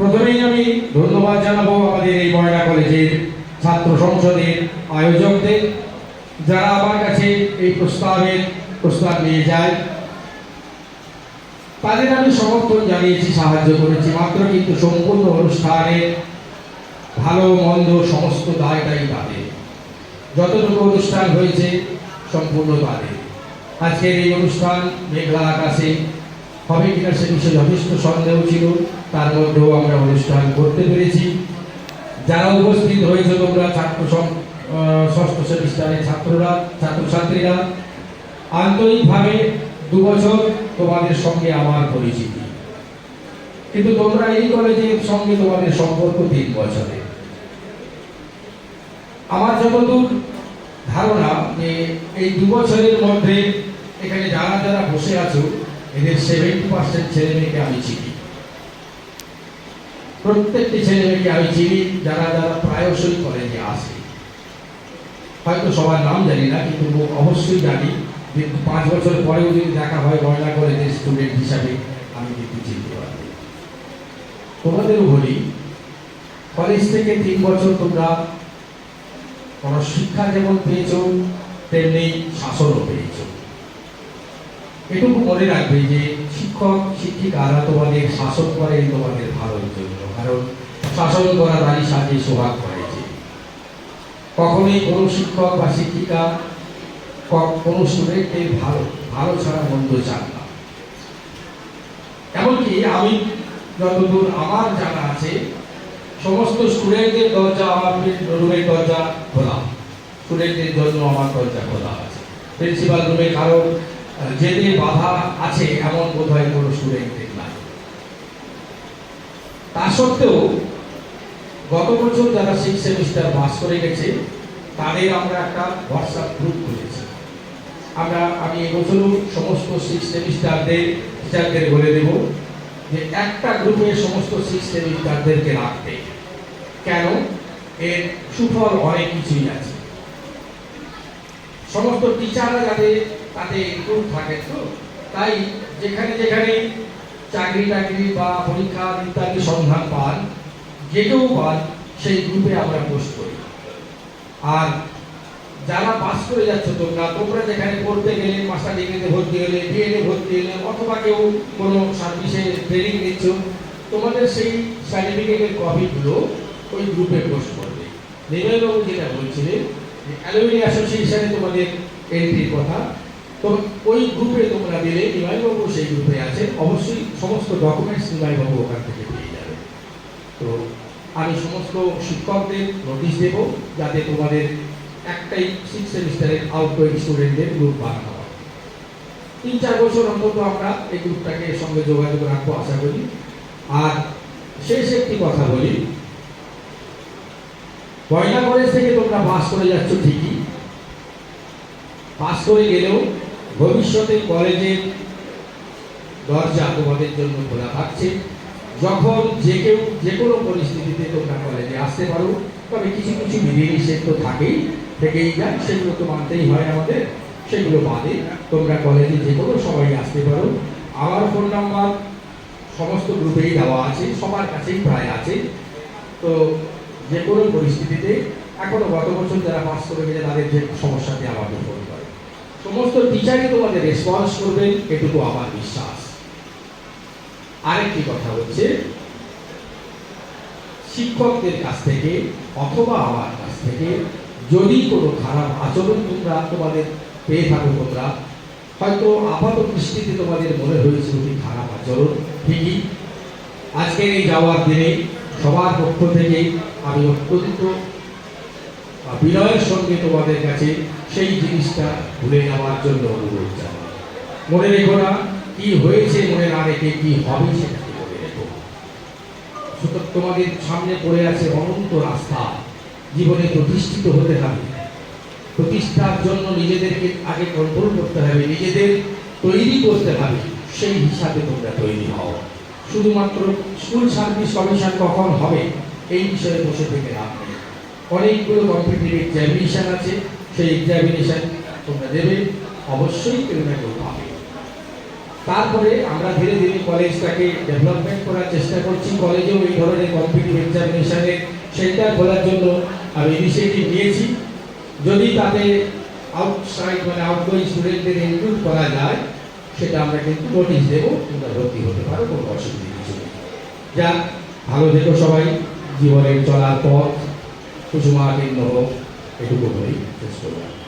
প্রথমেই আমি ধন্যবাদ জানাবো আমাদের এই ময়না কলেজের ছাত্র সংসদের আয়োজকদের, যারা আমার কাছে এই প্রস্তাব নিয়ে যায়। তাদের আমি সমর্থন জানিয়েছি, সাহায্য করেছি মাত্র, কিন্তু সম্পূর্ণ অনুষ্ঠানের ভালো মন্দ সমস্ত দায়টাই তাদের। যতটুকু অনুষ্ঠান হয়েছে সম্পূর্ণ তাদের। আজকের এই অনুষ্ঠান মেঘলা আকাশে হবে কিনা সে বিষয়ে যথেষ্ট সন্দেহ ছিল, তার মধ্যেও আমরা অনুষ্ঠান করতে পেরেছি। যারা উপস্থিত হয়েছে তোমরা ষষ্ঠ সেমিস্টারের ছাত্রছাত্রীরা, আন্তরিকভাবে 2 বছর তোমাদের সঙ্গে আমার পরিচিতি, কিন্তু তোমরা এই কলেজের সঙ্গে তোমাদের সম্পর্ক 3 বছরের। আমার যতদূর ধারণা যে এই 2 বছরের মধ্যে এখানে যারা যারা বসে আছো এদের 70% ছেলে মেয়েকে আমি চিনি। প্রত্যেকটি ছেলে মেয়েকে আমি চিনি, যারা যারা প্রায়শই কলেজে আসে। হয়তো সবার নাম জানি না, কিন্তু অবশ্যই জানি যে 5 বছর পরেও যদি দেখা হয় ময়না কলেজের স্টুডেন্ট হিসাবে আমি কিন্তু চিনতে পারবো। তোমাদেরও বলি, কলেজ থেকে 3 বছর তোমরা শিক্ষা যেমন পেয়েছ তেমনি শাসনও পেয়েছ। এটুকু মনে রাখবে যে শিক্ষক শিক্ষিকারা তোমাদের শাসন করে তোমাদের ভালোর জন্য, কারণ শাসন করা তারই সাথে সোহাগ করেছে। কখনোই কোনো শিক্ষক বা শিক্ষিকা কোনো স্টুডেন্টের ভালো ছাড়া মন্দ চান না। এমনকি আমি যতদূর আমার জানা আছে, সমস্ত স্টুডেন্টদের দরজা, আমার রুমের দরজা খোলা, স্টুডেন্টদের জন্য আমার দরজা খোলা আছে। প্রিন্সিপাল রুমে কারো যেতে বাধা আছে এমন বোধহয় কোনো স্টুডেন্টদের নাই। তা সত্ত্বেও গত বছর যারা 6 সেমিস্টার পাস করে গেছে তাদের আমরা একটা হোয়াটসঅ্যাপ গ্রুপ খুলেছি। আমি এবছরও সমস্ত 6 সেমিস্টারদের টিচারদের বলে দেব যে একটা গ্রুপে সমস্ত 6 সেমিস্টারদেরকে রাখতে। কেন? এর সুফল অনেক কিছুই আছে। সমস্ত টিচাররা যাতে তাতে ইনক্লুড থাকে, তো তাই যেখানে যেখানে চাকরি বা পরীক্ষা ইত্যাদি সন্ধান পান, যেটাও পান, সেই গ্রুপে আমরা পোস্ট করি। আর যারা পাস করে যাচ্ছ তোমরা যেখানে পড়তে গেলে, মাস্টার ডিগ্রিতে ভর্তি হলে, বিএডে ভর্তি হলে, অথবা কেউ কোনো সার্ভিসে ট্রেনিং নিচ্ছ, তোমাদের সেই সার্টিফিকেটের কপিগুলো ওই গ্রুপে পোস্ট করবে। নির্মলবাবু যেটা বলছিলেন যে অ্যালুমিনি অ্যাসোসিয়েশনে তোমাদের এন্ট্রির কথা, তো ওই গ্রুপে তোমরা দিলে নিমাইবাবু সেই গ্রুপে আছে, অবশ্যই সমস্ত ডকুমেন্টস নিমাইবাবু ওখান থেকে পেয়ে যাবে। তো আমি সমস্ত শিক্ষকদের নোটিশ দেব যাতে তোমাদের একটাই 6 সেমিস্টারের আউটগোয়িং স্টুডেন্টদের গ্রুপ বানানো হয়। 3-4 বছর অন্তত আমরা এই গ্রুপটাকে সঙ্গে যোগাযোগ রাখবো আশা করি। আর শেষ একটি কথা বলি, ময়না কলেজ থেকে তোমরা পাস করে যাচ্ছ ঠিকই, পাস করে গেলেও ভবিষ্যতে কলেজের দরজা তোমাদের জন্য খোলা থাকছে। যখন যে কোনো পরিস্থিতিতে তোমরা কলেজে আসতে পারো, তবে কিছু কিছু বিধিনিষেধ তো থেকেই যায়, সেগুলো তো মানতেই হয় আমাদের। সেগুলো বাদে তোমরা কলেজে যে কোনো সময় আসতে পারো। আমার ফোন নাম্বার সমস্ত গ্রুপেই দেওয়া আছে, সবার কাছেই প্রায় আছে। তো যে কোনো পরিস্থিতিতে এখনো গত বছর যারা পাস করে গেছে তাদের যে সমস্যাতে আমাকে ফোন করে, সমস্ত টিচারই তোমাদের রেসপন্স করবেন, এটুকু আমার বিশ্বাস। আরেকটি কথা হচ্ছে, শিক্ষকদের কাছ থেকে অথবা আমার কাছ থেকে যদি কোনো খারাপ আচরণ তোমাদের পেয়ে থাকো, তোমরা হয়তো আপাত দৃষ্টিতে তোমাদের মনে হয়েছে অতি খারাপ আচরণ, ঠিকই আজকের এই যাওয়ার দিনে সবার পক্ষ থেকে আমি অত্যন্ত বিনয়ের সঙ্গে তোমাদের কাছে সেই জিনিসটা ভুলে যাওয়ার জন্য অনুরোধ জানাই। মনে রেখো না, কি হয়েছে মনে না রেখে কি হবে সেটাকে মনে রেখো। সুতরাং তোমাদের সামনে পড়ে আছে অনন্ত রাস্তা, জীবনে প্রতিষ্ঠিত হতে হবে। প্রতিষ্ঠার জন্য নিজেদেরকে আগে কন্ট্রোল করতে হবে, নিজেদের তৈরি করতে হবে, সেই হিসাবে তোমরা তৈরি হও। শুধুমাত্র স্কুল সার্ভিস কমিশন কখন হবে এই বিষয়ে বসে থেকে লাভ নেই। অনেকগুলো কম্পিটিটিভ এক্সামিনেশন আছে, সেই এক্সামিনেশন তোমরা দেবে, অবশ্যই কেউ না কেউ পাবে। তারপরে আমরা ধীরে ধীরে কলেজটাকে ডেভেলপমেন্ট করার চেষ্টা করছি। কলেজেও এই ধরনের কম্পিটিটিভ এক্সামিনেশনের সেন্টার খোলার জন্য আমি ইনিশিয়েটিভ নিয়েছি। যদি তাতে আউটসাইড মানে আউটগোয়িং স্টুডেন্টদের ইনক্লুড করা যায়, সেটা আমরা কিন্তু নোটিশ দেবো, তোমরা ভর্তি হতে পারো, কোনো অসুবিধা কিছু নেই। যা ভালো থেকো সবাই, জীবনের চলার পথ কুসুমাকীর্ণ হোক, এটুকু বলেই শেষ করলাম।